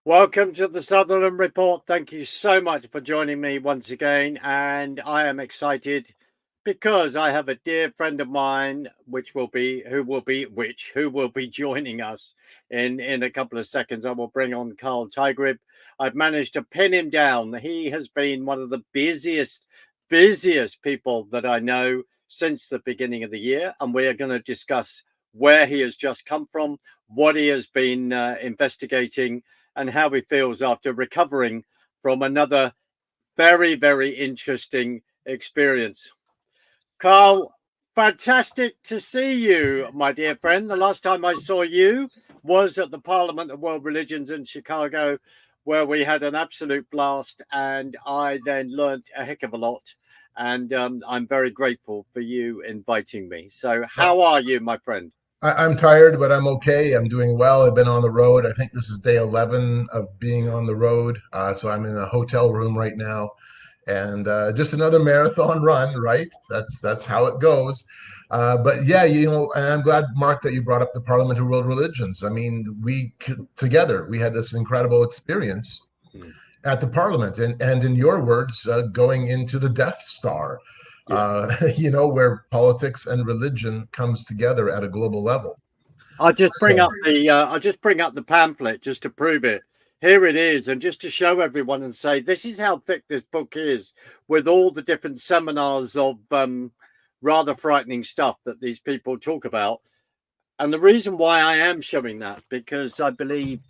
Welcome to the Sutherland Report. Thank you so much for joining me once again. And I am excited because I have a dear friend of mine, who will be joining us in a couple of seconds. I will bring on Carl Teichrib. I've managed to pin him down. He has been one of the busiest people that I know since the beginning of the year. And we are going to discuss where he has just come from, what he has been investigating, and how he feels after recovering from another very, very interesting experience. Carl, fantastic to see you, my dear friend. The last time I saw you was at the Parliament of World Religions in Chicago, where we had an absolute blast, and I then learnt a heck of a lot. And I'm very grateful for you inviting me. So how are you, my friend? I'm tired, but I'm okay. I'm doing well. I've been on the road. I think this is day 11 of being on the road. So I'm in a hotel room right now, and just another marathon run, right? That's how it goes. But yeah, and I'm glad, Mark, that you brought up the Parliament of World Religions. I mean, together we had this incredible experience Hmm. at the Parliament, and in your words, going into the Death Star, Yeah. where politics and religion comes together at a global level. So I'll just bring up the pamphlet just to prove it. Here it is, and just to show everyone and say this is how thick this book is, with all the different seminars of rather frightening stuff that these people talk about. And the reason why I am showing that, because I believe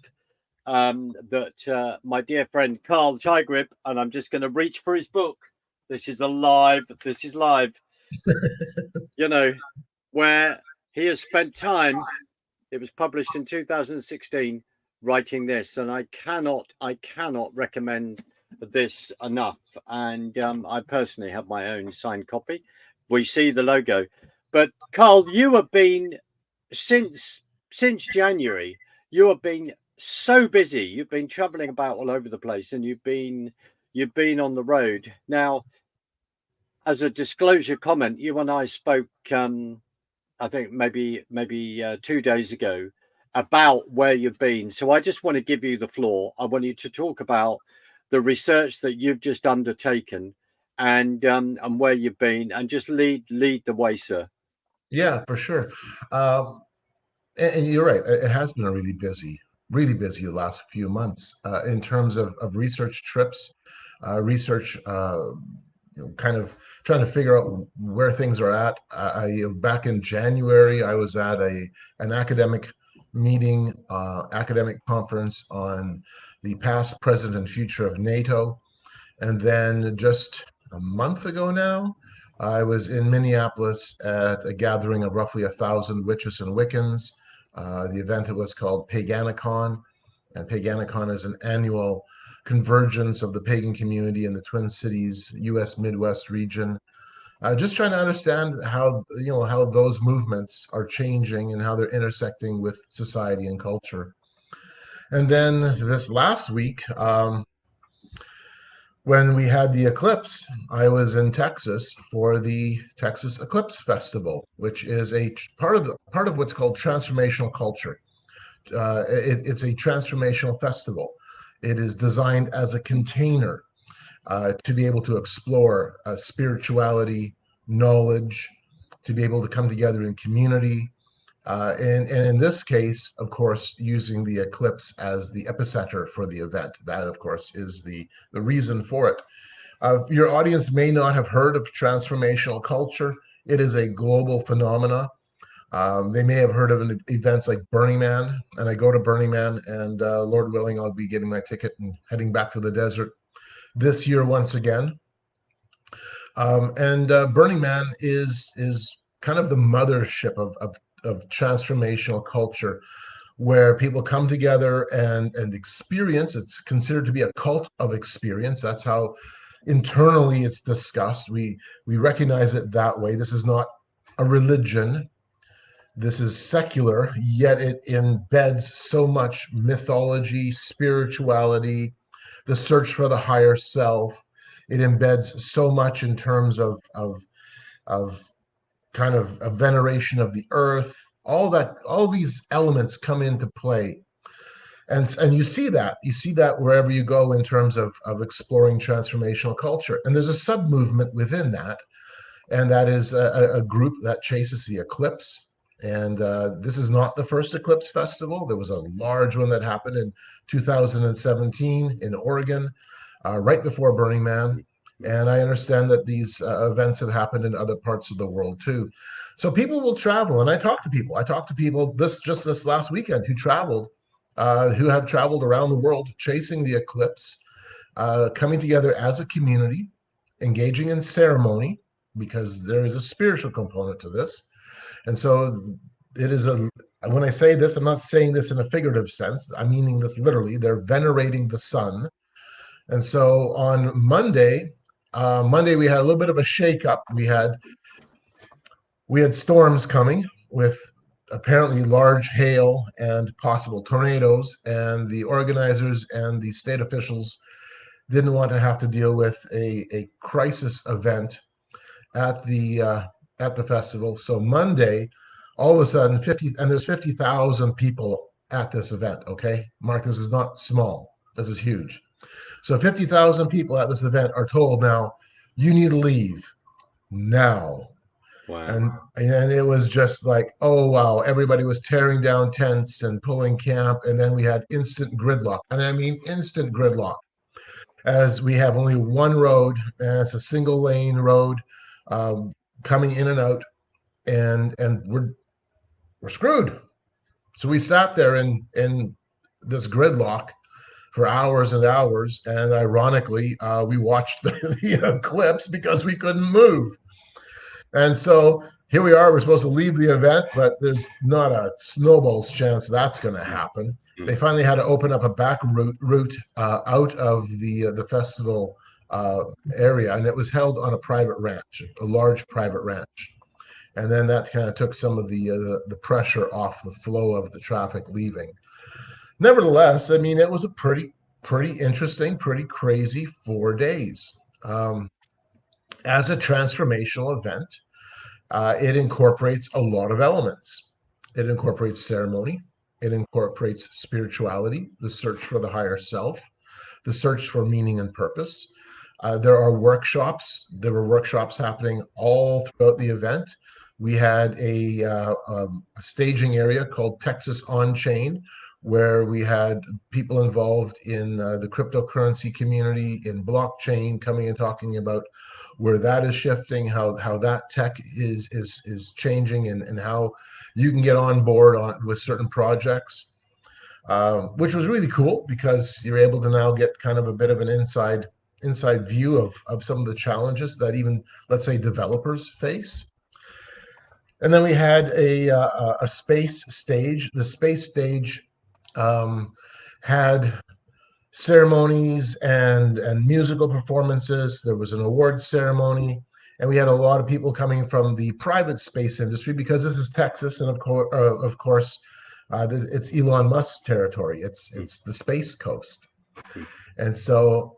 that my dear friend Carl Teichrib, and I'm just going to reach for his book. This is live. You know, where he has spent time. It was published in 2016, writing this, and I cannot recommend this enough. And I personally have my own signed copy. We see the logo, but Carl, you have been since January. You have been so busy. You've been traveling about all over the place, and you've been on the road. Now, as a disclosure comment, you and I spoke. I think maybe 2 days ago about where you've been. So I just want to give you the floor. I want you to talk about the research that you've just undertaken and where you've been, and just lead the way, sir. yeah, for sure. Um, and you're right. It has been a really busy the last few months in terms of research trips, research, kind of trying to figure out where things are at. Back in January, I was at an academic meeting, academic conference on the past, present, and future of NATO. And then just a month ago now, I was in Minneapolis at a gathering of roughly 1,000 witches and Wiccans. The event was called Paganicon, and Paganicon is an annual convergence of the pagan community in the Twin Cities, U.S. Midwest region. Just trying to understand how those movements are changing and how they're intersecting with society and culture. And then this last week, when we had the eclipse, I was in Texas for the Texas Eclipse Festival, which is a part of what's called transformational culture. It's a transformational festival. It is designed as a container to be able to explore spirituality, knowledge, to be able to come together in community. And in this case, of course, using the eclipse as the epicenter for the event. That, of course, is the reason for it. Your audience may not have heard of transformational culture. It is a global phenomena. They may have heard of events like Burning Man, and I go to Burning Man, and Lord willing, I'll be getting my ticket and heading back to the desert this year once again. And Burning Man is kind of the mothership of transformational culture, where people come together and experience. It's considered to be a cult of experience. That's how internally it's discussed. We recognize it that way. This is not a religion. This is secular, yet it embeds so much mythology, spirituality, the search for the higher self. It embeds so much in terms of kind of a veneration of the earth. All these elements come into play. And you see that wherever you go in terms of exploring transformational culture. And there's a sub movement within that, and that is a group that chases the eclipse. And this is not the first eclipse festival. There was a large one that happened in 2017 in Oregon, right before Burning Man. And I understand that these events have happened in other parts of the world too. So people will travel, and I talk to people. I talked to people this last weekend who have traveled around the world chasing the eclipse, coming together as a community, engaging in ceremony, because there is a spiritual component to this. And so it is when I say this, I'm not saying this in a figurative sense. I'm meaning this literally. They're venerating the sun. And so on Monday we had a little bit of a shakeup. We had storms coming with apparently large hail and possible tornadoes, and the organizers and the state officials didn't want to have to deal with a crisis event at the festival. So Monday, all of a sudden, there's 50,000 people at this event. Okay, Mark, this is not small. This is huge. So 50,000 people at this event are told now, you need to leave now. Wow. And it was just like, oh wow, everybody was tearing down tents and pulling camp, and then we had instant gridlock. And I mean instant gridlock, as we have only one road, and it's a single lane road coming in and out, and we're screwed. So we sat there in this gridlock for hours and hours, and ironically, we watched the eclipse because we couldn't move. And so here we are. We're supposed to leave the event, but there's not a snowball's chance that's going to happen. They finally had to open up a back route out of the festival area, and it was held on a private ranch, a large private ranch. And then that kind of took some of the pressure off the flow of the traffic leaving. Nevertheless, I mean, it was a pretty interesting, pretty crazy 4 days. As a transformational event, it incorporates a lot of elements. It incorporates ceremony. It incorporates spirituality, the search for the higher self, the search for meaning and purpose. There are workshops. There were workshops happening all throughout the event. We had a staging area called Texas On Chain, where we had people involved in the cryptocurrency community, in blockchain, coming and talking about where that is shifting, how that tech is changing, and how you can get on board with certain projects, which was really cool because you're able to now get kind of a bit of an inside view of some of the challenges that even, let's say, developers face. And then we had a space stage. The space stage had ceremonies and musical performances. There was an awards ceremony, and we had a lot of people coming from the private space industry because this is Texas, and of course, it's Elon Musk's territory. It's the Space Coast, and so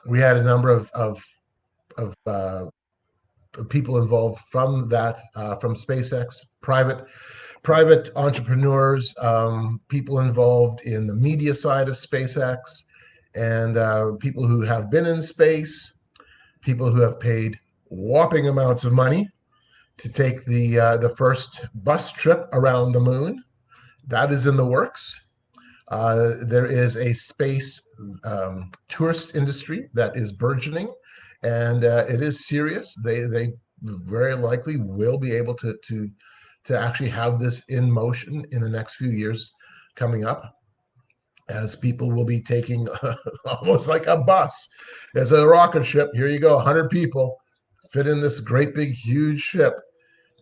we had a number of people involved from that, from SpaceX, private entrepreneurs, people involved in the media side of SpaceX, and people who have been in space, people who have paid whopping amounts of money to take the first bus trip around the moon. That is in the works. There is a space tourist industry that is burgeoning, and it is serious. They very likely will be able to actually have this in motion in the next few years coming up, as people will be taking almost like a bus. It's a rocket ship. Here you go, 100 people fit in this great big huge ship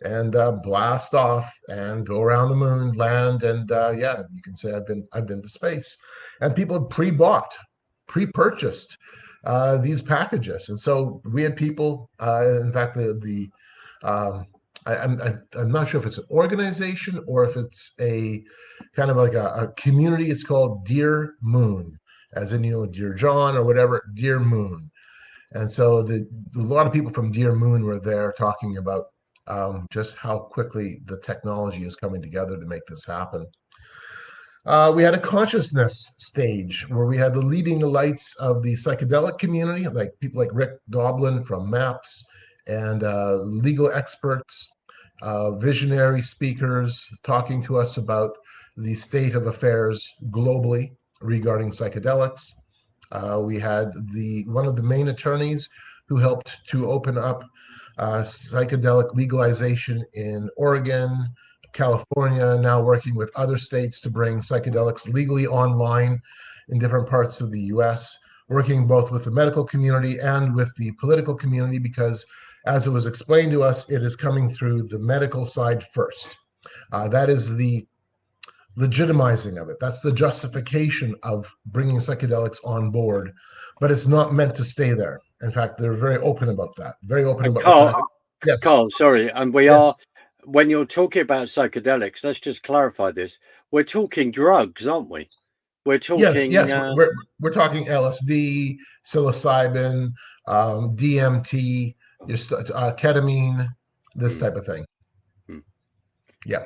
and blast off and go around the moon, land, and yeah, you can say I've been to space. And people pre-purchased these packages, and so we had people. In fact, I'm not sure if it's an organization or if it's a kind of like a community. It's called Dear Moon, as in, Dear John or whatever, Dear Moon. And so a lot of people from Dear Moon were there talking about just how quickly the technology is coming together to make this happen. We had a consciousness stage where we had the leading lights of the psychedelic community, like people like Rick Doblin from MAPS, and legal experts, visionary speakers talking to us about the state of affairs globally regarding psychedelics. We had one of the main attorneys who helped to open up psychedelic legalization in Oregon, California, now working with other states to bring psychedelics legally online in different parts of the US, working both with the medical community and with the political community, because as it was explained to us, it is coming through the medical side first. That is the legitimizing of it. That's the justification of bringing psychedelics on board, but it's not meant to stay there. In fact, they're very open about that. Very open about the fact. Yes. Carl, sorry, and we Yes. are, when you're talking about psychedelics, let's just clarify this. We're talking drugs, aren't we? We're talking. Yes. We're talking LSD, psilocybin, DMT, ketamine, this type of thing. Yeah.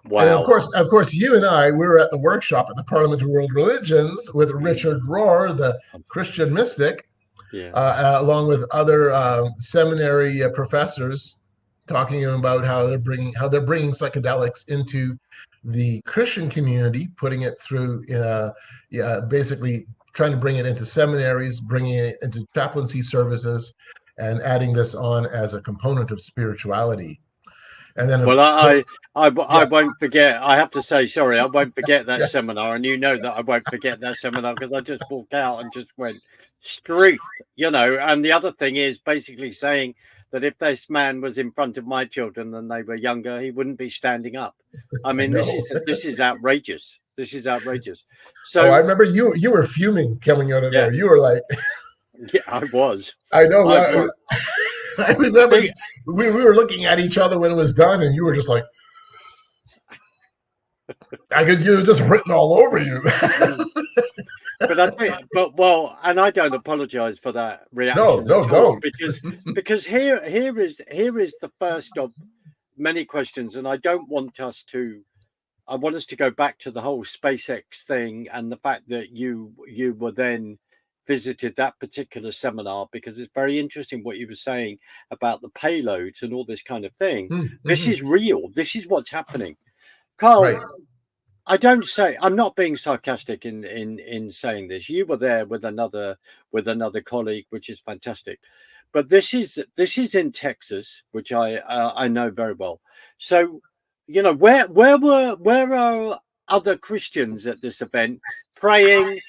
Wow. And of course, you and I, we were at the workshop at the Parliament of World Religions with Richard Rohr, the Christian mystic, along with other seminary professors, talking about how they're bringing psychedelics into the Christian community, putting it through, basically trying to bring it into seminaries, bringing it into chaplaincy services, and adding this on as a component of spirituality. And then, well, I won't forget. I have to say, sorry, I won't forget that seminar, and you know that I won't forget that seminar because I just walked out and just went struth, And the other thing is basically saying that if this man was in front of my children and they were younger, he wouldn't be standing up. I mean, this is outrageous. This is outrageous. So I remember you were fuming coming out of there. You were like, yeah, I was. I know. I remember we were looking at each other when it was done, and you were just like, you were just written all over you. And I don't apologize for that reaction. No, don't. Because here is the first of many questions, and I want us to go back to the whole SpaceX thing and the fact that you were then visited that particular seminar, because it's very interesting what you were saying about the payloads and all this kind of thing. This is real. This is what's happening. Carl, right. I'm not being sarcastic in saying this. You were there with another colleague, which is fantastic. But this is in Texas, which I know very well. So, where are other Christians at this event praying,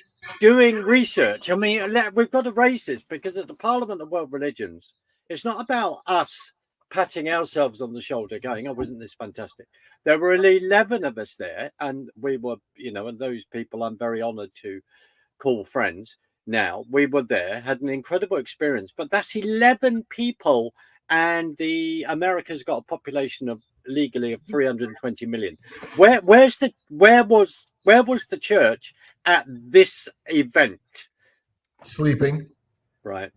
doing research? I mean, we've got to raise this, because at the Parliament of World Religions, it's not about us patting ourselves on the shoulder going, oh, wasn't this fantastic? There were 11 of us there, and we were, and those people I'm very honored to call friends now. We were there, had an incredible experience, but that's 11 people, and America's got a population of legally of 320 million. Where was the church at this event? Sleeping. Right.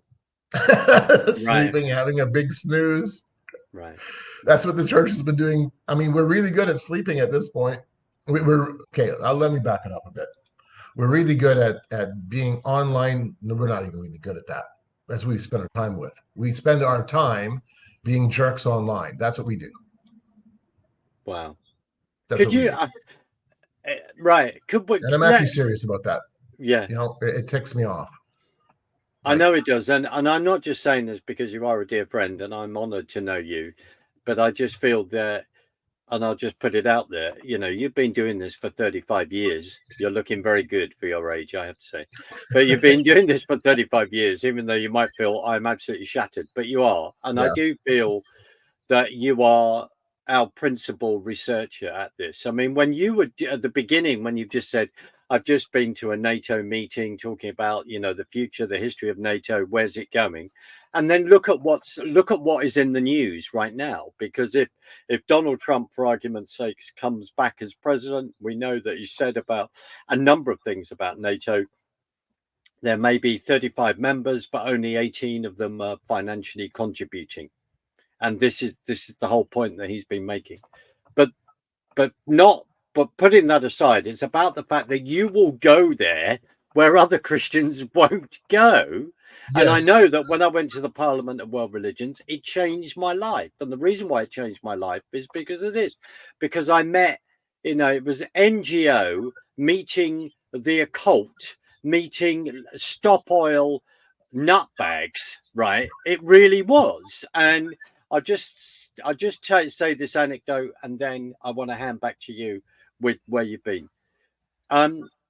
Sleeping, having a big snooze. Right. That's what the church has been doing. I mean, we're really good at sleeping at this point. Let me back it up a bit. We're really good at being online. No, we're not even really good at that. That's what we spend our time with. We spend our time being jerks online. That's what we do. Wow. Could you? Right. Could we? And I'm actually serious about that. Yeah. It ticks me off. I know it does. And I'm not just saying this because you are a dear friend and I'm honored to know you, but I just feel that, and I'll just put it out there, you've been doing this for 35 years. You're looking very good for your age, I have to say. But you've been doing this for 35 years, even though you might feel I'm absolutely shattered, but you are. And I do feel that you are our principal researcher at this. I mean, when you were at the beginning, when you just said, I've just been to a NATO meeting talking about, the future, the history of NATO, where's it going? And then look at what is in the news right now. Because if Donald Trump, for argument's sake, comes back as president, we know that he said about a number of things about NATO. There may be 35 members, but only 18 of them are financially contributing. And this is the whole point that he's been making. But not but putting that aside, it's about the fact that you will go there where other Christians won't go. And I Yes. know that when I went to the Parliament of World Religions, it changed my life. And the reason why it changed my life is because I met, it was NGO meeting the occult, meeting stop oil nutbags, right? It really was. And I just say this anecdote, and then I want to hand back to you with where you've been.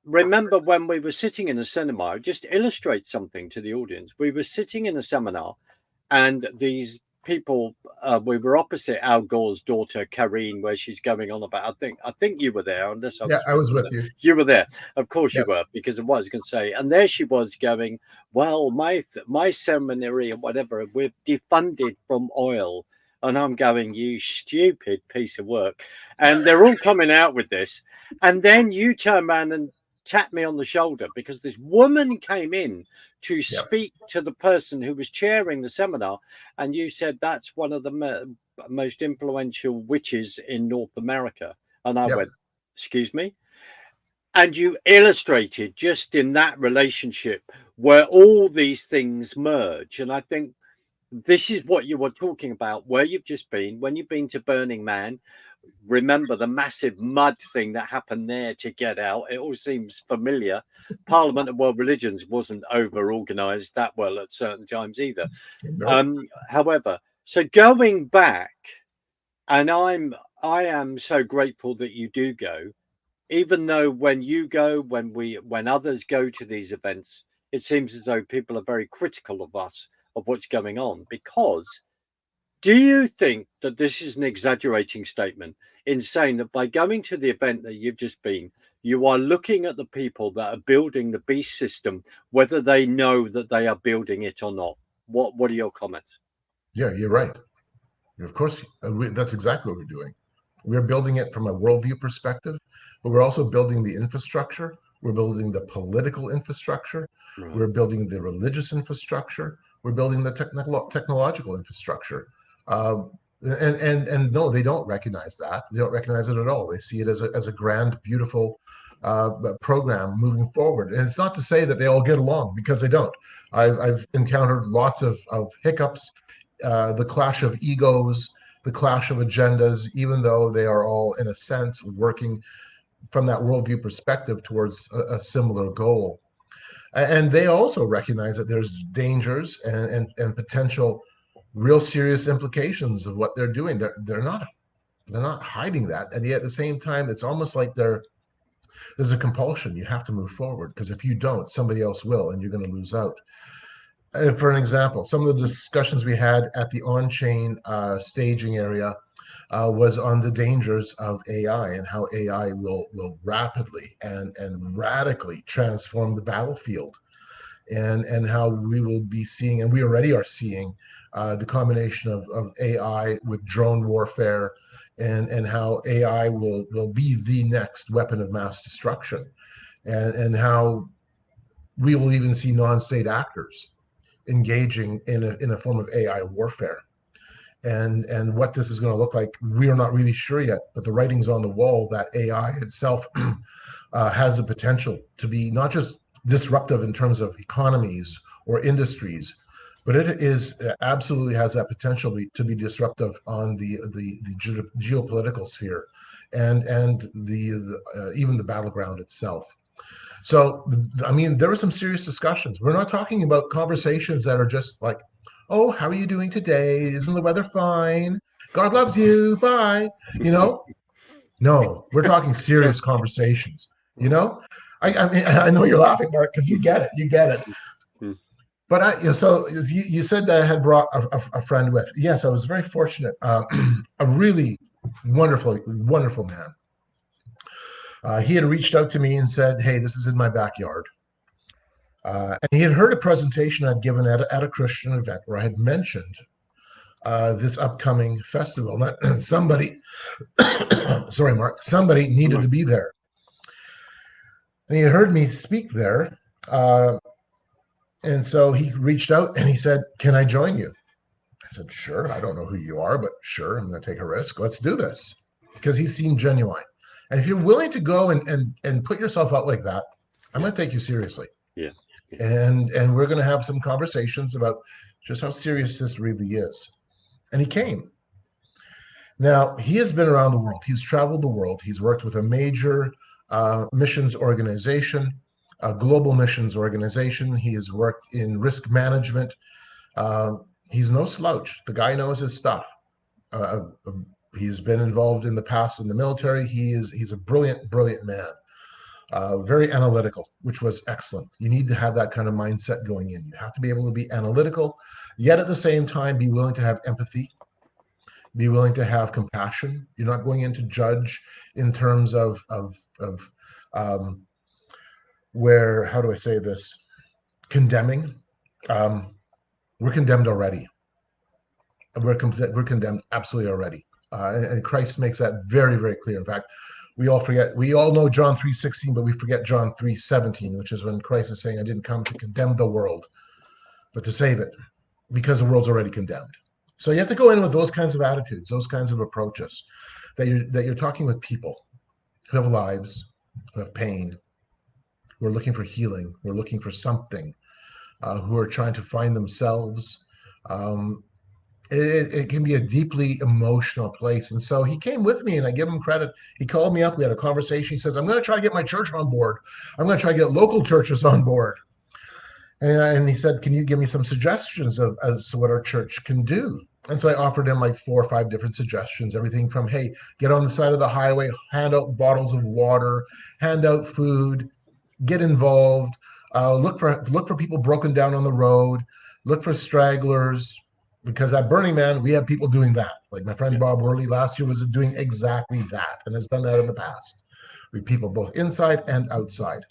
Remember when we were sitting in a seminar, just illustrate something to the audience. We were sitting in a seminar, and these people, we were opposite Al Gore's daughter, Karine, where she's going on about, I think you were there, unless I Yeah, was I was with there. you. You were there. Of course you Yep. were, because of what I was going to say. And there she was going, well, my seminary or whatever, we're defunded from oil. And I'm going, you stupid piece of work. And they're all coming out with this. And then you turn around and tap me on the shoulder, because this woman came in to Yep. speak to the person who was chairing the seminar. And you said, that's one of the most influential witches in North America. And I Yep. went, excuse me? And you illustrated just in that relationship where all these things merge. And I think this is what you were talking about, where you've just been. When you've been to Burning Man, remember the massive mud thing that happened there to get out. It all seems familiar. Parliament of World Religions wasn't over organized that well at certain times either. Nope. However, so going back, and I am so grateful that you do go, even though when you go, when others go to these events, it seems as though people are very critical of us, of what's going on. Because do you think that this is an exaggerating statement in saying that by going to the event that you've just been, you are looking at the people that are building the beast system, whether they know that they are building it or not? What are your comments? Yeah, you're right. Of course, that's exactly what we're doing. We're building it from a worldview perspective, but we're also building the infrastructure. We're building the political infrastructure. Right. We're building the religious infrastructure. We're building the technological infrastructure. And no, they don't recognize that. They don't recognize it at all. They see it as a grand, beautiful program moving forward. And it's not to say that they all get along, because they don't. I've encountered lots of hiccups, the clash of egos, the clash of agendas, even though they are all, in a sense, working from that worldview perspective towards a similar goal. And they also recognize that there's dangers and potential real serious implications of what they're doing. They're not hiding that. And yet at the same time, it's almost like there's a compulsion. You have to move forward, because if you don't, somebody else will, and you're going to lose out. For an example, some of the discussions we had at the on-chain staging area was on the dangers of AI, and how AI will rapidly and radically transform the battlefield, and how we will be seeing, and we already are seeing, the combination of AI with drone warfare, and how AI will be the next weapon of mass destruction, and how we will even see non-state actors engaging in a form of AI warfare. And what this is going to look like, we are not really sure yet, but the writing's on the wall that AI itself has the potential to be not just disruptive in terms of economies or industries, but it absolutely has that potential to be disruptive on the geopolitical sphere, and even the battleground itself. So, I mean, there were some serious discussions. We're not talking about conversations that are just like, oh, how are you doing today? Isn't the weather fine? God loves you. Bye. You know? No, we're talking So, serious conversations. You know? I mean, I know you're laughing, Mark, because you get it. You get it. mm, But so you said that I had brought a friend with. Yes, I was very fortunate. A really wonderful, wonderful man. He had reached out to me and said, "Hey, this is in my backyard." And he had heard a presentation I'd given at a Christian event where I had mentioned this upcoming festival. That somebody, sorry, Mark, somebody needed to be there. And he had heard me speak there. And so he reached out and he said, "Can I join you?" I said, "Sure. I don't know who you are, but sure, I'm going to take a risk. Let's do this." Because he seemed genuine. And if you're willing to go and put yourself out like that, I'm going to take you seriously. Yeah. And we're going to have some conversations about just how serious this really is. And he came. Now, he has been around the world. He's traveled the world. He's worked with a major missions organization, a global missions organization. He has worked in risk management. He's no slouch. The guy knows his stuff. He's been involved in the past in the military. He's a brilliant, brilliant man. Very analytical, which was excellent. You need to have that kind of mindset going in. You have to be able to be analytical, yet at the same time be willing to have empathy, be willing to have compassion. You're not going in to judge in terms of where, how do I say this, condemning. We're condemned already. We're condemned absolutely already. And Christ makes that very, very clear. In fact, we all know John 3:16, but we forget John 3:17, which is when Christ is saying, I didn't come to condemn the world, but to save it, because the world's already condemned. So you have to go in with those kinds of attitudes, those kinds of approaches, that you're talking with people who have lives, who have pain, who are looking for healing, who are looking for something, who are trying to find themselves. It can be a deeply emotional place. And so he came with me, and I give him credit. He called me up. We had a conversation. He says, I'm going to try to get my church on board. I'm going to try to get local churches on board. And he said, can you give me some suggestions as to what our church can do? And so I offered him like 4 or 5 different suggestions, everything from, hey, get on the side of the highway, hand out bottles of water, hand out food, get involved, look for people broken down on the road, look for stragglers. Because at Burning Man, we have people doing that. Like my friend Bob Worley last year was doing exactly that and has done that in the past. We have people both inside and outside.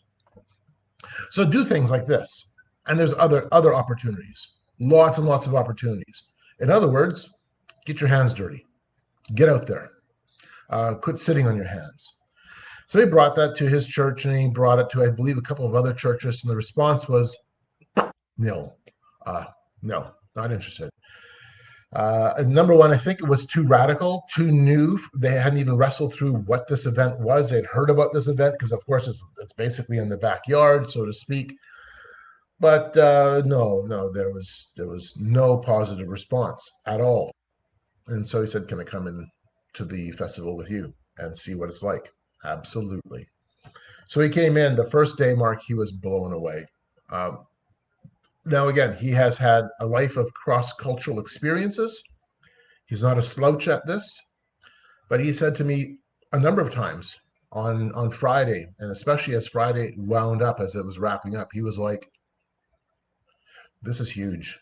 So do things like this. And there's other opportunities, lots and lots of opportunities. In other words, get your hands dirty. Get out there. Quit sitting on your hands. So he brought that to his church, and he brought it to, I believe, a couple of other churches. And the response was, no, not interested. Number one, I think it was too radical, too new. They hadn't even wrestled through what this event was. They'd heard about this event because, of course, it's basically in the backyard, so to speak. But no, there was no positive response at all. And so he said, "Can I come in to the festival with you and see what it's like?" Absolutely. So he came in. The first day, Mark, he was blown away. Now, again, he has had a life of cross-cultural experiences. He's not a slouch at this, but he said to me a number of times on Friday, and especially as Friday wound up, as it was wrapping up, he was like, this is huge.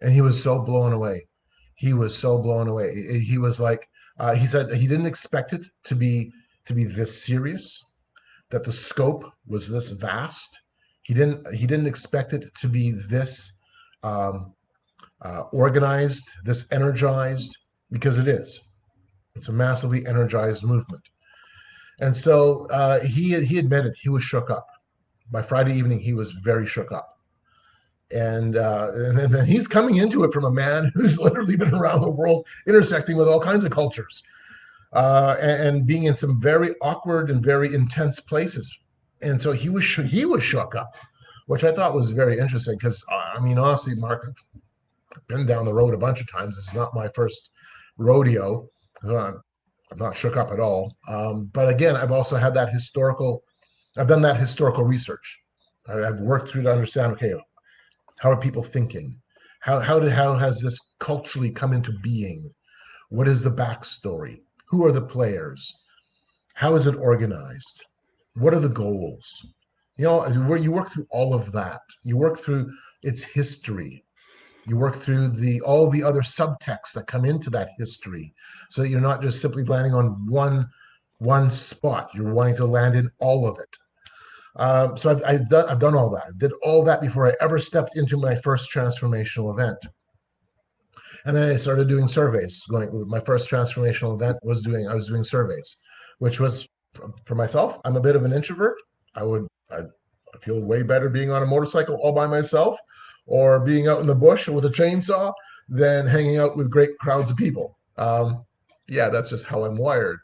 And he was so blown away. He was so blown away. He was like, he said he didn't expect it to be this serious, that the scope was this vast. He didn't expect it to be this organized, this energized, because it is. It's a massively energized movement. And so he admitted he was shook up. By Friday evening, he was very shook up. And then he's coming into it from a man who's literally been around the world, intersecting with all kinds of cultures, and being in some very awkward and very intense places. And so he was shook up, which I thought was very interesting because, I mean, honestly, Mark, I've been down the road a bunch of times. It's not my first rodeo. I'm not shook up at all. But again, I've also had that I've done that historical research. I've worked through to understand, okay, how are people thinking? How has this culturally come into being? What is the backstory? Who are the players? How is it organized? What are the goals? You know, where you work through all of that. You work through its history. You work through all the other subtexts that come into that history, so that you're not just simply landing on one spot. You're wanting to land in all of it. So I've done all that. I did all that before I ever stepped into my first transformational event. And then I started doing surveys. My first transformational event I was doing surveys, which was, for myself, I'm a bit of an introvert. I feel way better being on a motorcycle all by myself or being out in the bush with a chainsaw than hanging out with great crowds of people. Yeah, that's just how I'm wired.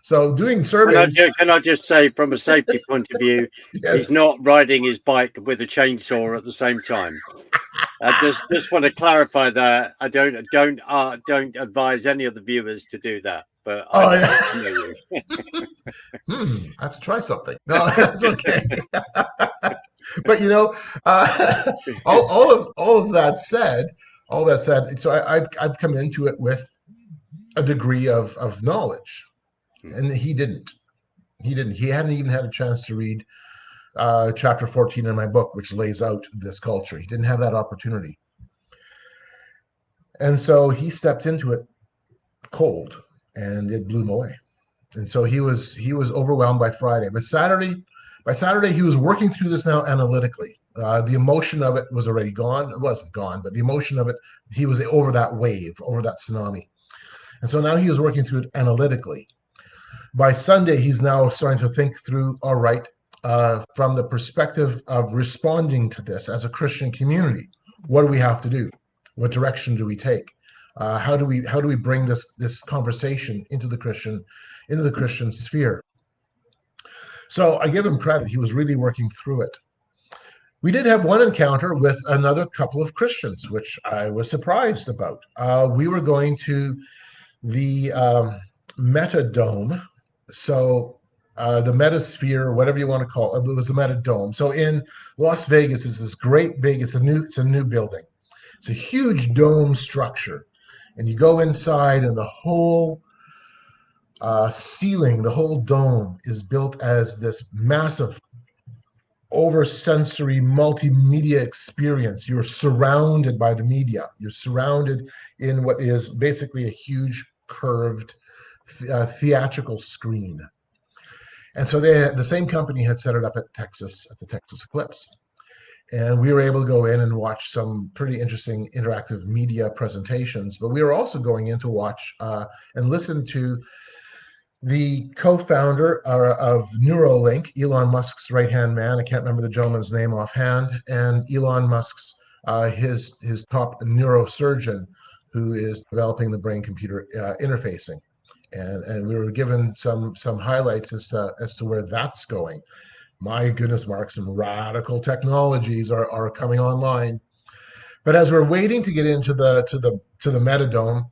So doing surveys. Can I just say, from a safety point of view, Yes. he's not riding his bike with a chainsaw at the same time. I just want to clarify that. I don't advise any of the viewers to do that. But I know you. I have to try something. No, that's okay. But all of that said, so I've come into it with a degree of knowledge, and he didn't. He hadn't even had a chance to read chapter 14 in my book, which lays out this culture. He didn't have that opportunity, and so he stepped into it cold, and it blew him away. And so he was overwhelmed by Friday. By Saturday, he was working through this now analytically. The emotion of it was already gone. It wasn't gone, but the emotion of it, he was over that wave, over that tsunami. And so now he was working through it analytically. By Sunday, he's now starting to think through, all right, from the perspective of responding to this as a Christian community, what do we have to do? What direction do we take? How do we bring this conversation into the Christian sphere? So I give him credit. He was really working through it. We did have one encounter with another couple of Christians, which I was surprised about. We were going to the Metadome. So the Metasphere, whatever you want to call it, it was the Metadome. So in Las Vegas is this great big, it's a new building. It's a huge dome structure. And you go inside and the whole ceiling, the whole dome is built as this massive over-sensory multimedia experience. You're surrounded by the media. You're surrounded in what is basically a huge curved theatrical screen. And so the same company had set it up at the Texas Eclipse. And we were able to go in and watch some pretty interesting interactive media presentations. But we were also going in to watch and listen to the co-founder of Neuralink, Elon Musk's right-hand man. I can't remember the gentleman's name offhand. And Elon Musk's his top neurosurgeon, who is developing the brain-computer interfacing. And we were given some highlights as to where that's going. My goodness, Mark, some radical technologies are coming online. But as we're waiting to get into the Metadome,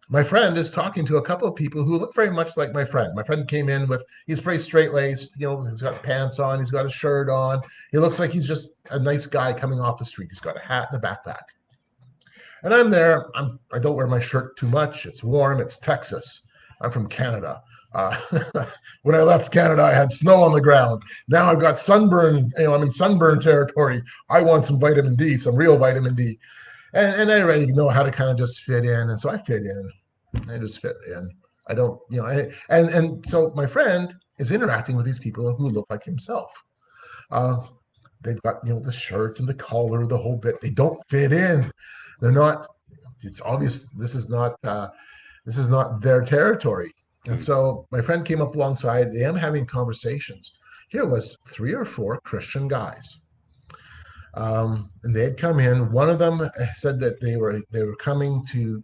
my friend is talking to a couple of people who look very much like my friend. My friend came in he's pretty straight-laced, he's got pants on, he's got a shirt on. He looks like he's just a nice guy coming off the street. He's got a hat and a backpack. And I'm there. I don't wear my shirt too much. It's warm. It's Texas. I'm from Canada. When I left Canada, I had snow on the ground. Now I've got sunburn. I'm in sunburn territory. I want some vitamin D, some real vitamin D. And I already know how to kind of just fit in. And so I fit in. I just fit in. I don't, and so my friend is interacting with these people who look like himself. They've got, the shirt and the collar, the whole bit. They don't fit in. They're not, it's obvious this is not their territory. And so my friend came up alongside them having conversations. Here was 3 or 4 Christian guys. And they had come in. One of them said that they were coming to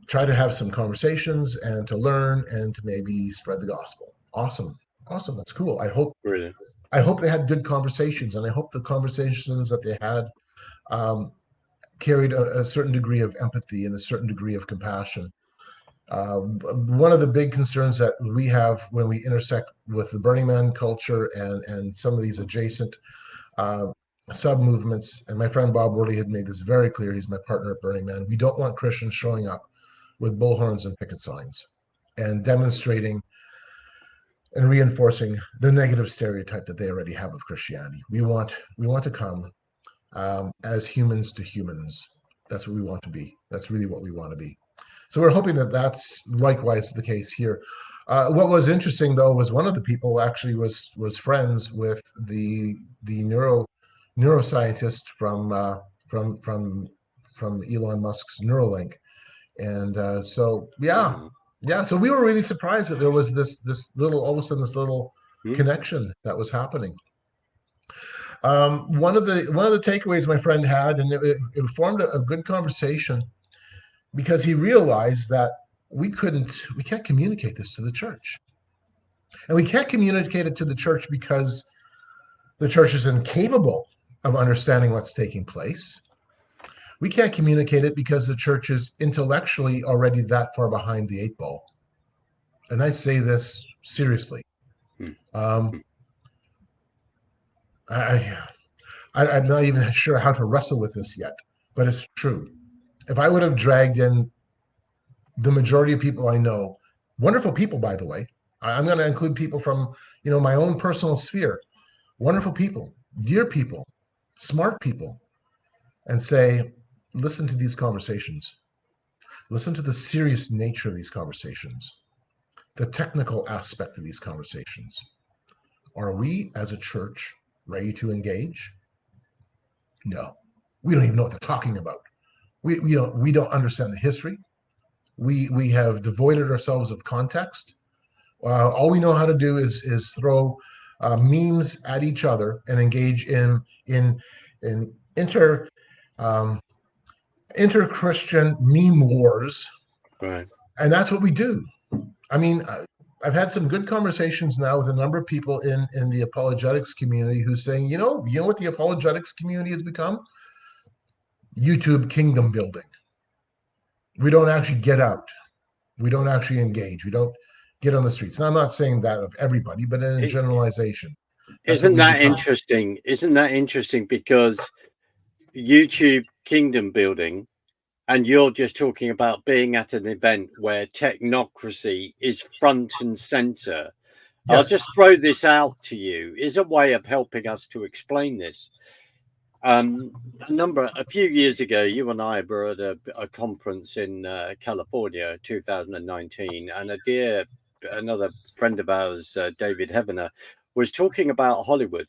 try to have some conversations and to learn and to maybe spread the gospel. Awesome. That's cool. I hope they had good conversations, and I hope the conversations that they had carried a certain degree of empathy and a certain degree of compassion. One of the big concerns that we have when we intersect with the Burning Man culture and some of these adjacent sub-movements, and my friend Bob Worley had made this very clear, he's my partner at Burning Man, we don't want Christians showing up with bullhorns and picket signs and demonstrating and reinforcing the negative stereotype that they already have of Christianity. We want to come as humans to humans. That's what we want to be. That's really what we want to be. So we're hoping that that's likewise the case here. What was interesting, though, was one of the people actually was friends with the neuroscientist from Elon Musk's Neuralink, and so so we were really surprised that there was this little, all of a sudden, this little connection that was happening. One of the takeaways my friend had, and it formed a good conversation, because he realized that we can't communicate this to the church. And we can't communicate it to the church because the church is incapable of understanding what's taking place. We can't communicate it because the church is intellectually already that far behind the eight ball. And I say this seriously. Um, I'm not even sure how to wrestle with this yet, but it's true. If I would have dragged in the majority of people I know, wonderful people, by the way, I'm going to include people from, my own personal sphere, wonderful people, dear people, smart people, and say, listen to these conversations. Listen to the serious nature of these conversations, the technical aspect of these conversations. Are we as a church ready to engage? No, we don't even know what they're talking about. We don't understand the history. We have devoided ourselves of context. All we know how to do is throw memes at each other and engage in inter-Christian meme wars. Right. And that's what we do. I mean, I've had some good conversations now with a number of people in the apologetics community who's saying, you know what the apologetics community has become? YouTube kingdom building. We don't actually get out. We don't actually engage. We don't get on the streets. Now, I'm not saying that of everybody, but in a generalization. Isn't that interesting? Isn't that interesting? Because YouTube kingdom building, and you're just talking about being at an event where technocracy is front and center. Yes. I'll just throw this out to you. Is a way of helping us to explain this. A few years ago, you and I were at a conference in California, 2019, and another friend of ours, David Heavener, was talking about Hollywood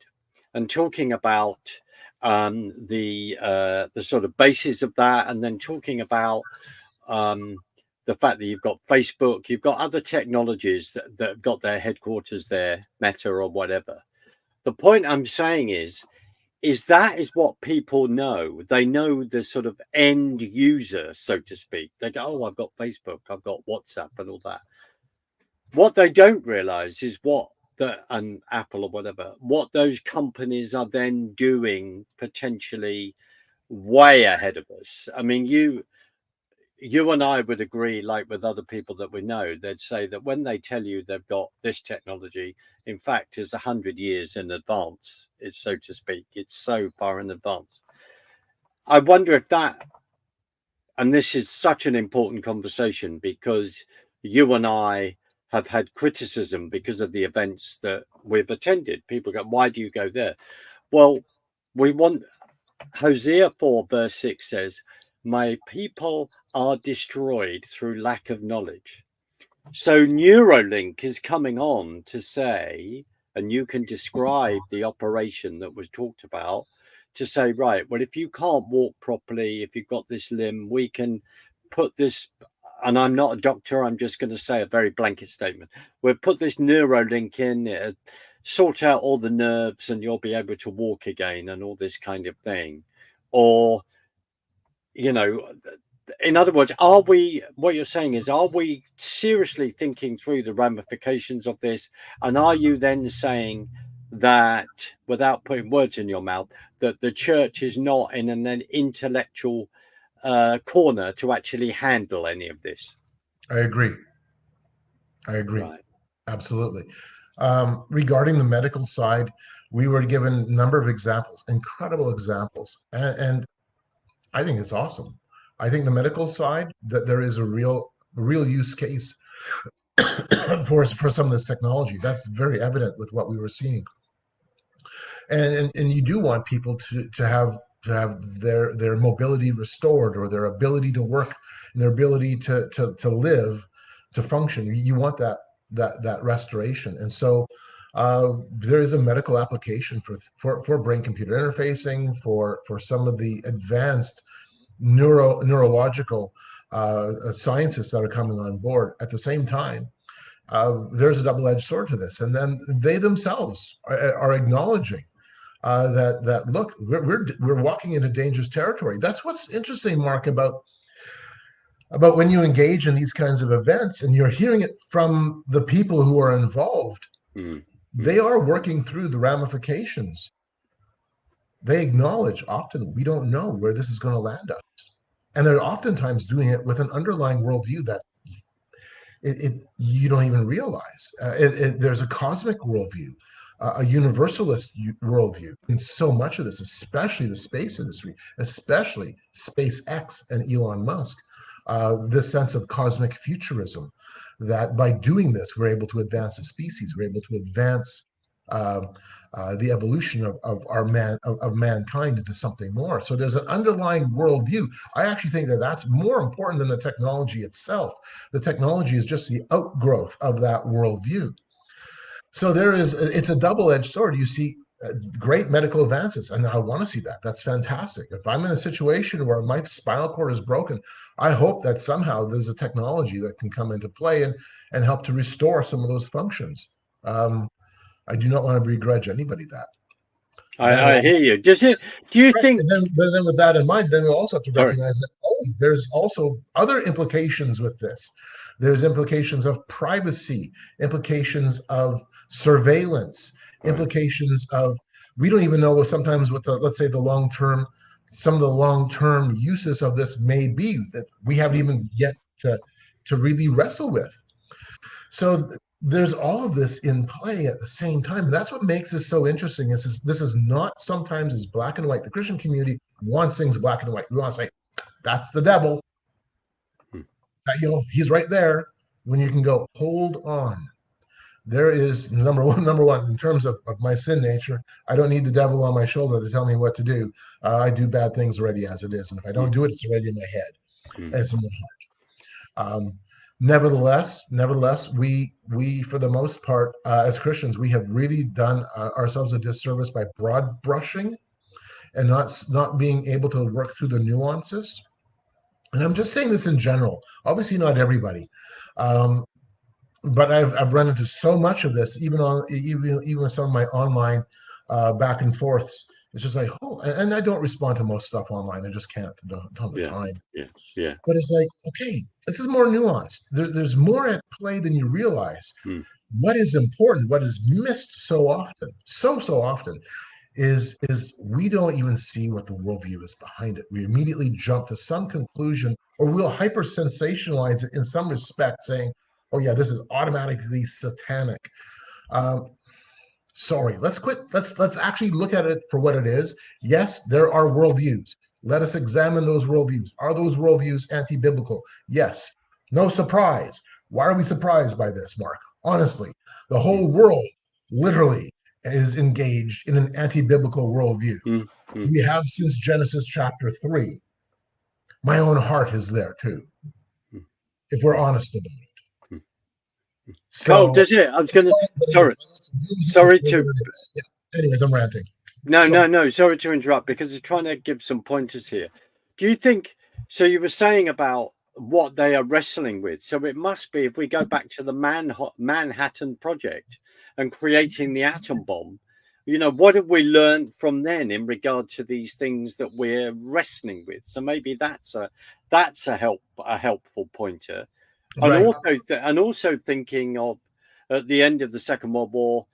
and talking about the sort of basis of that, and then talking about the fact that you've got Facebook, you've got other technologies that have got their headquarters there, Meta or whatever. The point I'm saying is that is what people know. They know the sort of end user, so to speak. They go, oh, I've got Facebook, I've got WhatsApp and all that. What they don't realize is and Apple or whatever, what those companies are then doing potentially way ahead of us. I mean, you and I would agree, like with other people that we know, they'd say that when they tell you they've got this technology, in fact, is 100 years in advance, it's so to speak. It's so far in advance. I wonder if and this is such an important conversation, because you and I have had criticism because of the events that we've attended. People go, why do you go there? Well, Hosea 4 verse 6 says, my people are destroyed through lack of knowledge. So Neuralink is coming on to say, and you can describe the operation that was talked about, to say, right, well, if you can't walk properly, if you've got this limb, we can put this, and I'm not a doctor, I'm just going to say a very blanket statement. We'll put this Neuralink in, sort out all the nerves, and you'll be able to walk again and all this kind of thing. Or, in other words, what you're saying is, are we seriously thinking through the ramifications of this? And are you then saying that, without putting words in your mouth, that the church is not in an intellectual corner to actually handle any of this? I agree. Right. Absolutely. Regarding the medical side, we were given a number of examples, incredible examples, and I think it's awesome. I think the medical side, that there is a real use case for some of this technology. That's very evident with what we were seeing. And you do want people to have their mobility restored, or their ability to work, and their ability to live, to function. You want that restoration. And so there is a medical application for brain computer interfacing, for some of the advanced neurological scientists that are coming on board. At the same time, there's a double-edged sword to this, and then they themselves are acknowledging that look, we're walking into dangerous territory. That's what's interesting, Mark, about But when you engage in these kinds of events and you're hearing it from the people who are involved, Mm. they are working through the ramifications. They acknowledge often we don't know where this is going to land us. And they're oftentimes doing it with an underlying worldview that you don't even realize. There's a cosmic worldview, a universalist worldview in so much of this, especially the space industry, especially Space X and Elon Musk. This sense of cosmic futurism, that by doing this, we're able to advance the species, we're able to advance uh, the evolution of mankind into something more. So there's an underlying worldview. I actually think that that's more important than the technology itself. The technology is just the outgrowth of that worldview. So it's a double-edged sword. You see great medical advances, and I want to see that. That's fantastic. If I'm in a situation where my spinal cord is broken, I hope that somehow there's a technology that can come into play and help to restore some of those functions. I do not want to begrudge anybody that. I hear you. Do you think? But then with that in mind, then we also have to Sorry. recognize that there's also other implications with this. There's implications of privacy, implications of surveillance, Right. implications of we don't even know sometimes what let's say some of the long-term uses of this may be that we haven't even yet to really wrestle with. So there's all of this in play at the same time. And that's what makes this so interesting. This is not sometimes as black and white. The Christian community wants things black and white. We want to say, that's the devil. He's right there. When you can go, hold on. There is number one, in terms of my sin nature, I don't need the devil on my shoulder to tell me what to do. I do bad things already as it is. And if I don't do it, it's already in my head and it's in my heart. Nevertheless, we for the most part, as Christians, we have really done ourselves a disservice by broad brushing and not being able to work through the nuances. And I'm just saying this in general. Obviously, not everybody, but I've run into so much of this, even with some of my online back and forths. It's just like, and I don't respond to most stuff online. I just can't. I don't have the time. Yeah. But it's like, okay, this is more nuanced. There's more at play than you realize. What is important, what is missed so often, so often, is we don't even see what the worldview is behind it. We immediately jump to some conclusion, or we'll hyper sensationalize it in some respect, saying, "Oh yeah, this is automatically satanic." Sorry, let's quit. Let's actually look at it for what it is. Yes, there are worldviews. Let us examine those worldviews. Are those worldviews anti-biblical? Yes. No surprise. Why are we surprised by this, Mark? Honestly, the whole world literally is engaged in an anti-biblical worldview. We have since Genesis chapter 3. My own heart is there too, if we're honest about it. So, does it? I was going to. Sorry to. Yeah. Anyways, I'm ranting. No. Sorry to interrupt because I'm trying to give some pointers here. Do you think? So you were saying about what they are wrestling with. So it must be, if we go back to the Manhattan Project and creating the atom bomb, what have we learned from then in regard to these things that we're wrestling with? So maybe that's a helpful pointer. Right. And also thinking of at the end of the Second World War,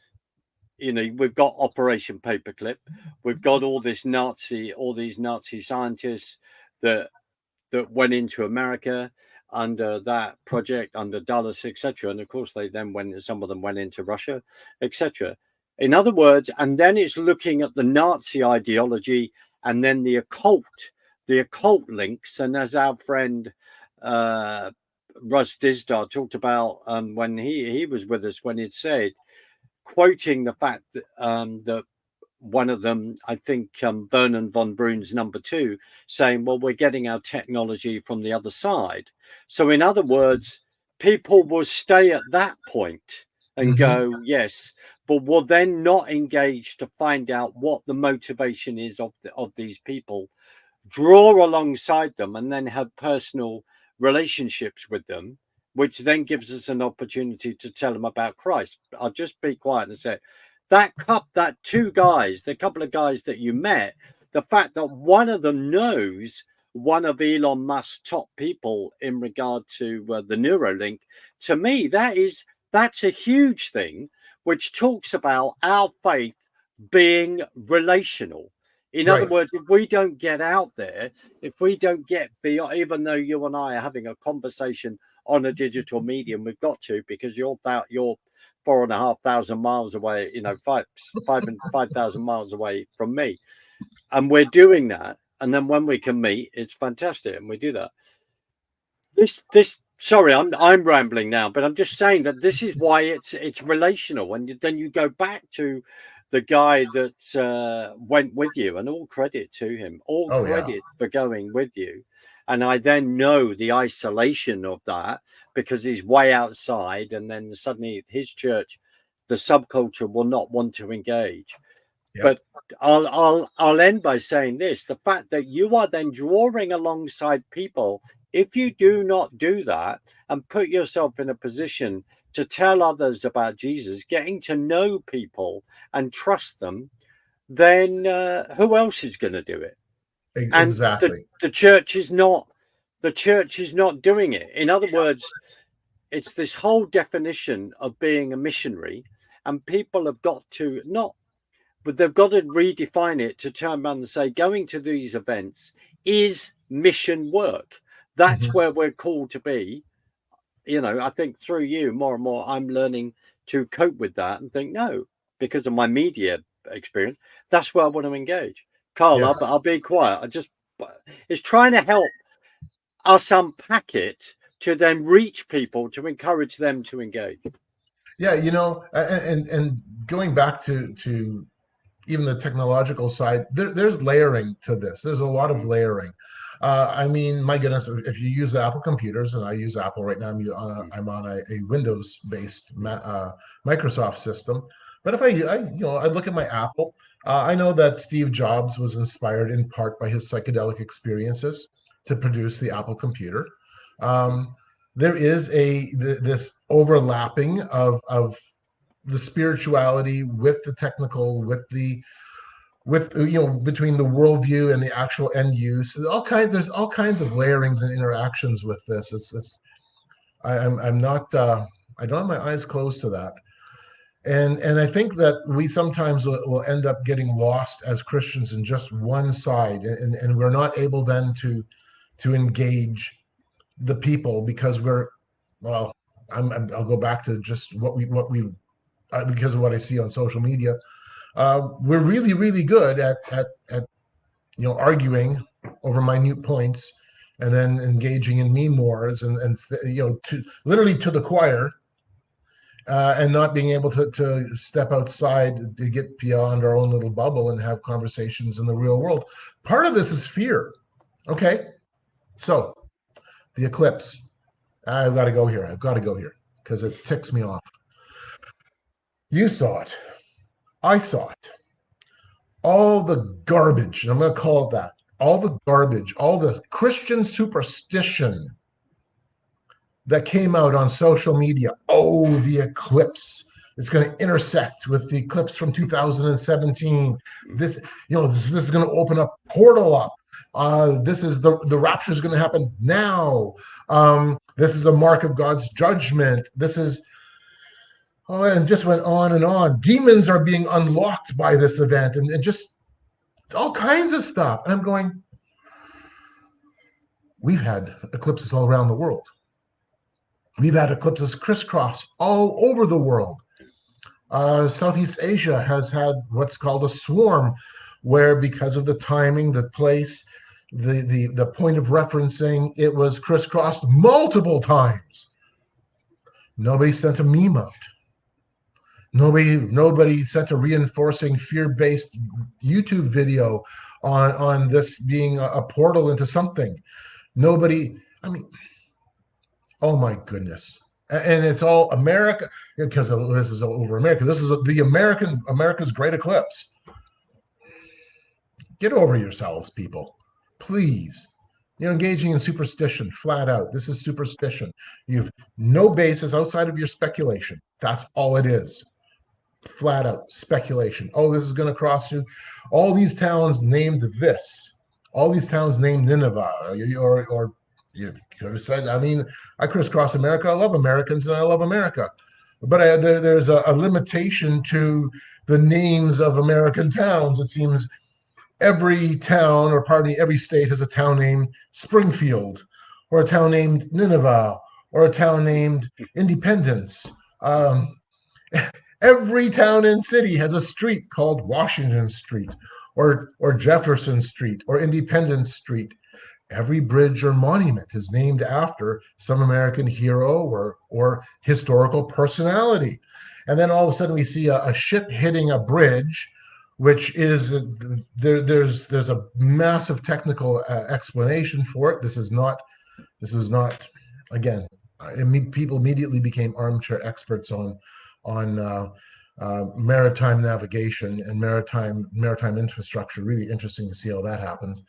we've got Operation Paperclip, we've got all these Nazi scientists that went into America under that project, under Dulles, etc. And of course, some of them went into Russia, etc. In other words, and then it's looking at the Nazi ideology and then the occult links. And as our friend Russ Dizdar talked about when he was with us, when he'd said, quoting the fact that that one of them, I think Vernon von Braun's number 2, saying, well, we're getting our technology from the other side. So in other words, people will stay at that point and go, yes, but will then not engage to find out what the motivation is of these people, draw alongside them, and then have personal relationships with them, which then gives us an opportunity to tell them about Christ. I'll just be quiet and say that the couple of guys that you met, the fact that one of them knows one of Elon Musk's top people in regard to the Neuralink, to me, that's a huge thing, which talks about our faith being relational. In other Right. words, if we don't get out there, if we don't get beyond, even though you and I are having a conversation on a digital medium, we've got to, because you're 4,500 miles away, 5,000 miles away from me, and we're doing that. And then when we can meet, it's fantastic, and we do that. This sorry, I'm rambling now, but I'm just saying that this is why it's relational. And then you go back to the guy that went with you, and all credit to him, all credit for going with you. And I then know the isolation of that, because he's way outside, and then suddenly his church, the subculture, will not want to engage. Yep. But I'll end by saying this: the fact that you are then drawing alongside people, if you do not do that and put yourself in a position to tell others about Jesus, getting to know people and trust them, then who else is going to do it? Exactly. And the church is not doing it. In other words, it's this whole definition of being a missionary, and people have got to but they've got to redefine it to turn around and say going to these events is mission work. That's where we're called to be. I think through you, more and more, I'm learning to cope with that and think, no, because of my media experience, that's where I want to engage. Carl, yes. I'll be quiet. It's trying to help us unpack it to then reach people, to encourage them to engage. Yeah, and going back to even the technological side, there's layering to this. There's a lot of layering. I mean, my goodness, if you use Apple computers, and I use Apple right now, I'm on a Windows-based Microsoft system. But if I look at my Apple, I know that Steve Jobs was inspired in part by his psychedelic experiences to produce the Apple computer. There is this overlapping of the spirituality with the technical, between the worldview and the actual end use. There's all kinds of layerings and interactions with this. I'm not I don't have my eyes closed to that. And I think that we sometimes will end up getting lost as Christians in just one side, and we're not able then to engage the people, because I'll go back to just what we because of what I see on social media. We're really, really good at arguing over minute points, and then engaging in meme wars and literally to the choir, and not being able to step outside to get beyond our own little bubble and have conversations in the real world. Part of this is fear. Okay, so the eclipse. I've got to go here because it ticks me off. You saw it. I saw it. All the garbage, and I'm going to call it that, all the garbage, all the Christian superstition that came out on social media. Oh, the eclipse. It's going to intersect with the eclipse from 2017. This is going to open a portal up. This is the rapture is going to happen now. This is a mark of God's judgment. This is, and just went on and on. Demons are being unlocked by this event, and just all kinds of stuff. And I'm going, we've had eclipses all around the world. We've had eclipses crisscross all over the world. Southeast Asia has had what's called a swarm, where because of the timing, the place, the point of referencing, it was crisscrossed multiple times. Nobody sent a meme out. Nobody sent a reinforcing fear-based YouTube video on this being a portal into something. Nobody, I mean, oh my goodness. And it's all America, because this is over America. This is America's great eclipse. Get over yourselves, people. Please. You're engaging in superstition, flat out. This is superstition. You have no basis outside of your speculation. That's all it is. Flat out speculation. Oh, this is going to cross you. All these towns named this. all these towns named Nineveh, or you could have said, I mean, I crisscross America. I love Americans and I love America. But there's a limitation to the names of American towns. It seems every town, or pardon me, every state has a town named Springfield, or a town named Nineveh, or a town named Independence. Every town and city has a street called Washington Street, or Jefferson Street, or Independence Street. Every bridge or monument is named after some American hero or historical personality. And then all of a sudden we see a ship hitting a bridge, which is there's a massive technical explanation for it. This was not again. People immediately became armchair experts on maritime navigation and maritime infrastructure. Really interesting to see how that happens.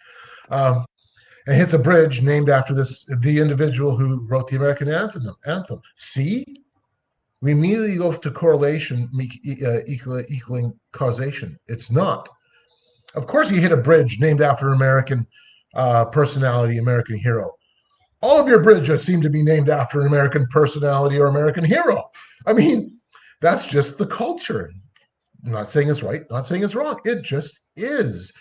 And hits a bridge named after the individual who wrote the American anthem. See, we immediately go to correlation equaling causation. It's not. Of course, he hit a bridge named after an American personality, American hero. All of your bridges seem to be named after an American personality or American hero. I mean, that's just the culture. I'm not saying it's right, not saying it's wrong. It just is.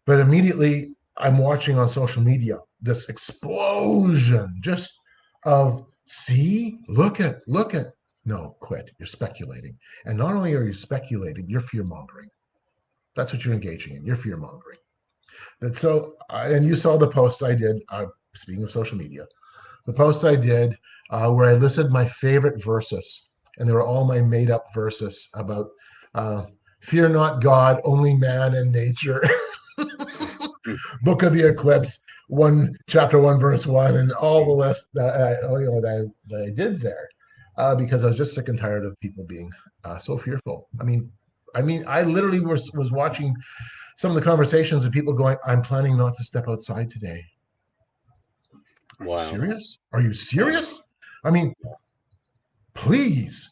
But immediately, I'm watching on social media this explosion just of, see, look at. No, quit. You're speculating. And not only are you speculating, you're fear-mongering. That's what you're engaging in. You're fear-mongering. And so, and you saw the post I did, speaking of social media, the post I did where I listed my favorite verses, and they were all my made-up verses about fear not God, only man and nature. Book of the Eclipse, chapter 1, verse 1, and all the list that I did there, because I was just sick and tired of people being so fearful. I mean, I literally was watching some of the conversations of people going, "I'm planning not to step outside today." Wow. Are you serious? Are you serious? I mean, please.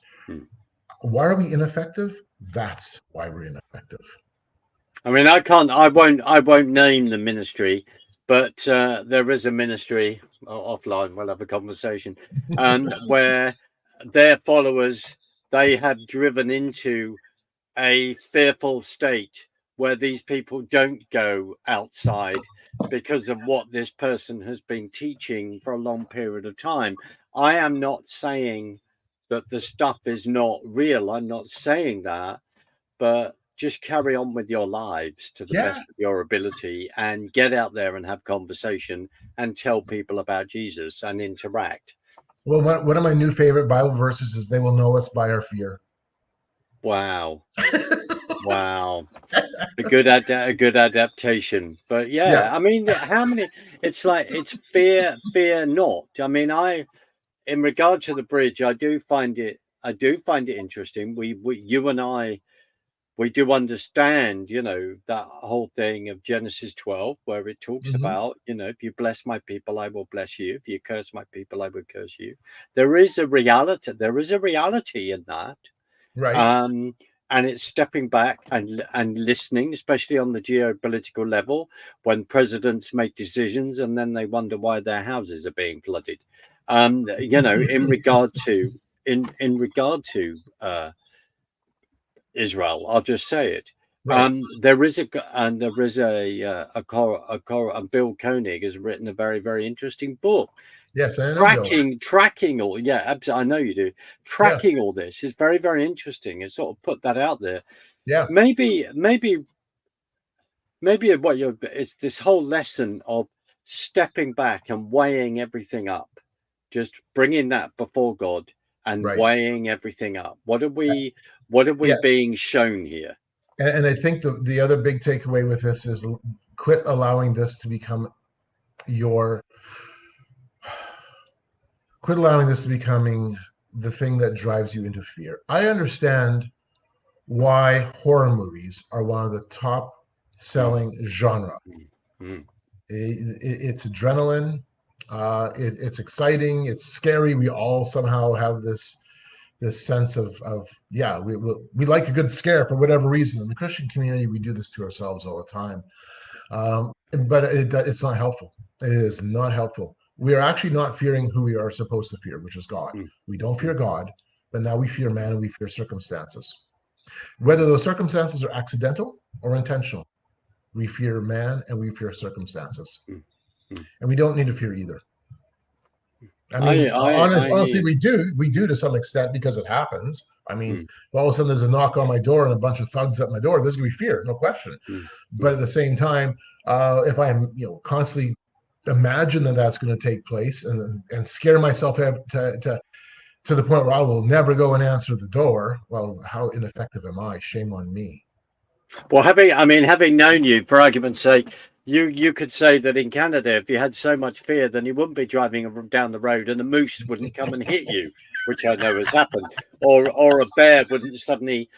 Why are we ineffective? That's why we're ineffective. I mean, I won't name the ministry, but there is a ministry offline. We'll have a conversation, and where their followers, they have driven into a fearful state where these people don't go outside because of what this person has been teaching for a long period of time. I am not saying that the stuff is not real. I'm not saying that, but just carry on with your lives to the best of your ability and get out there and have conversation and tell people about Jesus and interact. Well, one of my new favorite Bible verses is, "They will know us by our fear." Wow. Wow. A good adaptation. But yeah, I mean, how many, it's like, it's fear not. I mean, in regard to the bridge, I do find it interesting. You and I, we do understand, that whole thing of Genesis 12, where it talks about, if you bless my people, I will bless you. If you curse my people, I will curse you. There is a reality in that. Right. And it's stepping back and listening, especially on the geopolitical level, when presidents make decisions and then they wonder why their houses are being flooded. In regard to Israel, I'll just say it. Right. There is Bill Koenig has written a very, very interesting book. Yes, I know. Tracking all, absolutely. I know you do. Tracking all this is very, very interesting. And sort of put that out there. Yeah. Maybe it's this whole lesson of stepping back and weighing everything up, just bringing that before God and weighing everything up. What are we being shown here? And I think the other big takeaway with this is quit allowing this to become becoming the thing that drives you into fear. I understand why horror movies are one of the top selling genre. It's adrenaline. It's exciting. It's scary. We all somehow have this sense of we like a good scare for whatever reason. In the Christian community, we do this to ourselves all the time. But it's not helpful. It is not helpful. We are actually not fearing who we are supposed to fear, which is God. We don't fear God, but now we fear man and we fear circumstances. Whether those circumstances are accidental or intentional, we fear man and we fear circumstances. And we don't need to fear either. I mean, honestly, we do to some extent because it happens. I mean, all of a sudden there's a knock on my door and a bunch of thugs at my door. There's going to be fear, no question. But at the same time, if I'm, constantly imagine that that's going to take place and scare myself to the point where I will never go and answer the door, well, how ineffective am I? Shame on me. Well, having known you, for argument's sake, you could say that in Canada, if you had so much fear, then you wouldn't be driving down the road and a moose wouldn't come and hit you, which I know has happened, or a bear wouldn't suddenly,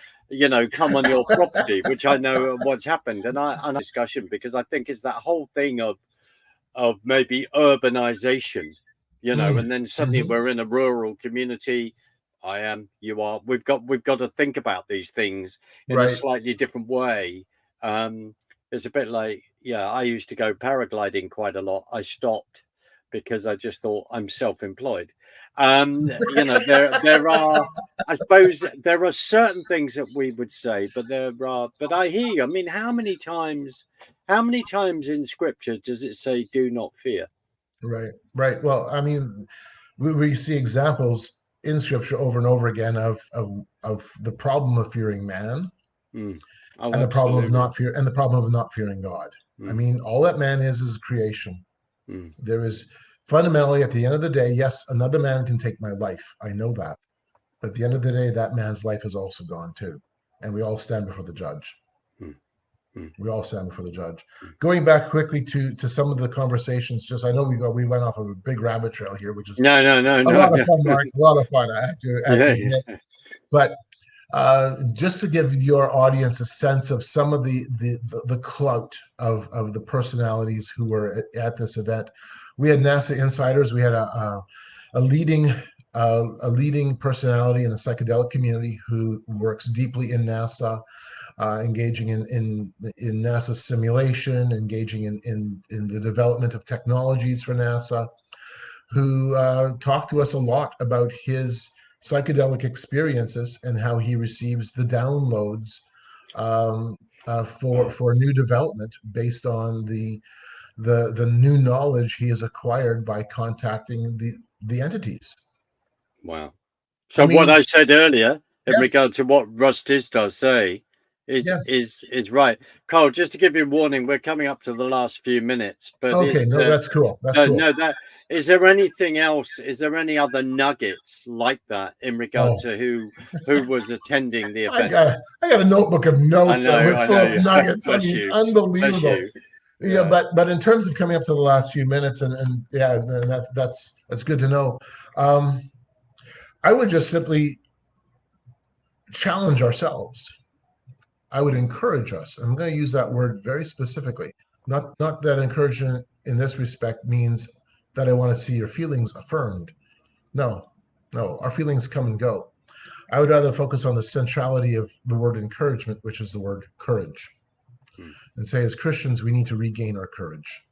come on your property, which I know what's happened. And I discussion, because I think it's that whole thing of maybe urbanization, and then suddenly we're in a rural community. I am, you are. We've got to think about these things in a slightly different way. It's a bit like, I used to go paragliding quite a lot. I stopped because I just thought I'm self-employed. There are, I suppose, there are certain things that we would say, but I hear you. I mean, how many times in Scripture does it say, "Do not fear"? Right. Well, I mean, we see examples in Scripture over and over again of the problem of fearing man, and the problem of not fearing God. I mean, all that man is creation. There is fundamentally, at the end of the day, yes, another man can take my life. I know that, but at the end of the day, that man's life is also gone too, and we all stand before the judge. We all stand before the judge. Going back quickly to some of the conversations, I know we went off of a big rabbit trail here, which is no, a lot of fun, Mark. A lot of fun, I have to admit. But just to give your audience a sense of some of the clout of the personalities who were at this event, we had NASA insiders. We had a leading personality in the psychedelic community who works deeply in NASA. Engaging in NASA simulation, engaging in the development of technologies for NASA, who talked to us a lot about his psychedelic experiences and how he receives the downloads for new development based on the new knowledge he has acquired by contacting the entities. Wow. So what I said earlier in regard to what Russ does say is right. Carl, just to give you a warning, we're coming up to the last few minutes. But that's cool. That's cool. No, is there anything else? Is there any other nuggets like that in regard to who was attending the event? I got a notebook of notes full of nuggets. I mean, it's unbelievable. But in terms of coming up to the last few minutes, and that's good to know. I would just simply challenge ourselves. I would encourage us. I'm going to use that word very specifically. Not that encouragement in this respect means that I want to see your feelings affirmed. No, our feelings come and go. I would rather focus on the centrality of the word encouragement, which is the word courage. And say, as Christians, we need to regain our courage.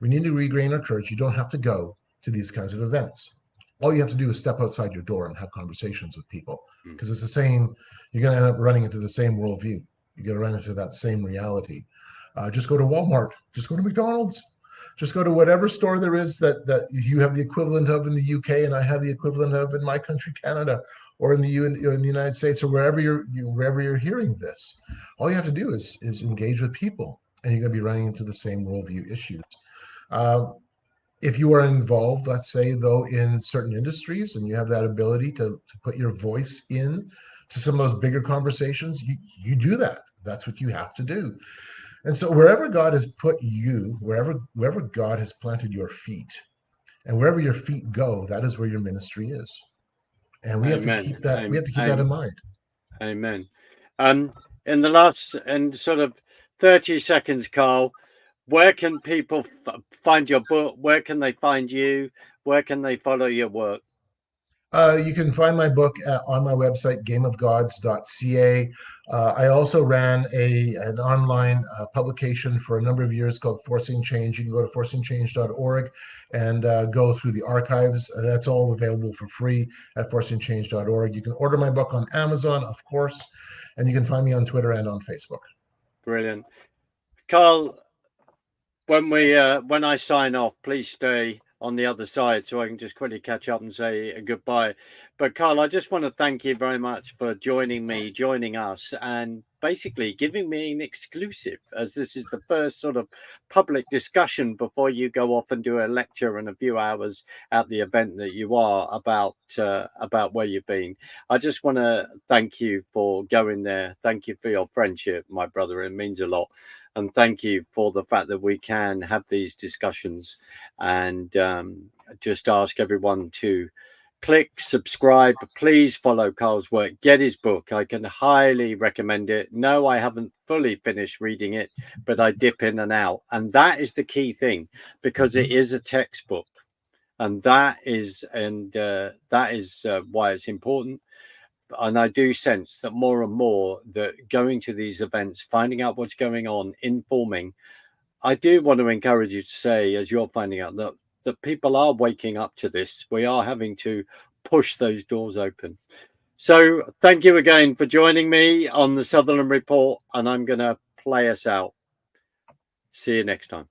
We need to regain our courage. You don't have to go to these kinds of events. All you have to do is step outside your door and have conversations with people, because it's the same. You're going to end up running into the same worldview. You're going to run into that same reality. Just go to Walmart. Just go to McDonald's. Just go to whatever store there is that you have the equivalent of in the UK, and I have the equivalent of in my country, Canada, or in the United States, or wherever you're hearing this. All you have to do is engage with people, and you're going to be running into the same worldview issues. If you are involved, let's say, though, in certain industries, and you have that ability to put your voice in to some of those bigger conversations, you do that. That's what you have to do. And so wherever God has put you, wherever God has planted your feet, and wherever your feet go, that is where your ministry is. And we have to keep that. We have to keep that in mind. Amen. In the last sort of 30 seconds, Carl, where can people find your book? Where can they find you? Where can they follow your work? You can find my book on my website, gameofgods.ca. I also ran an online publication for a number of years called Forcing Change. You can go to forcingchange.org and go through the archives. That's all available for free at forcingchange.org. You can order my book on Amazon, of course, and you can find me on Twitter and on Facebook. Brilliant. Carl, when I sign off, please stay on the other side so I can just quickly catch up and say goodbye. But Carl, I just want to thank you very much for joining us, and basically giving me an exclusive, as this is the first sort of public discussion before you go off and do a lecture and a few hours at the event that you are about where you've been. I just want to thank you for going there. Thank you for your friendship, my brother. It means a lot. And thank you for the fact that we can have these discussions, and just ask everyone to click subscribe. Please follow Carl's work. Get his book. I can highly recommend it. No, I haven't fully finished reading it, but I dip in and out. And that is the key thing, because it is a textbook. And that is why it's important. And I do sense that more and more that going to these events, finding out what's going on, informing. I do want to encourage you to say, as you're finding out, that people are waking up to this. We are having to push those doors open. So thank you again for joining me on the Sutherland Report, and I'm going to play us out. See you next time.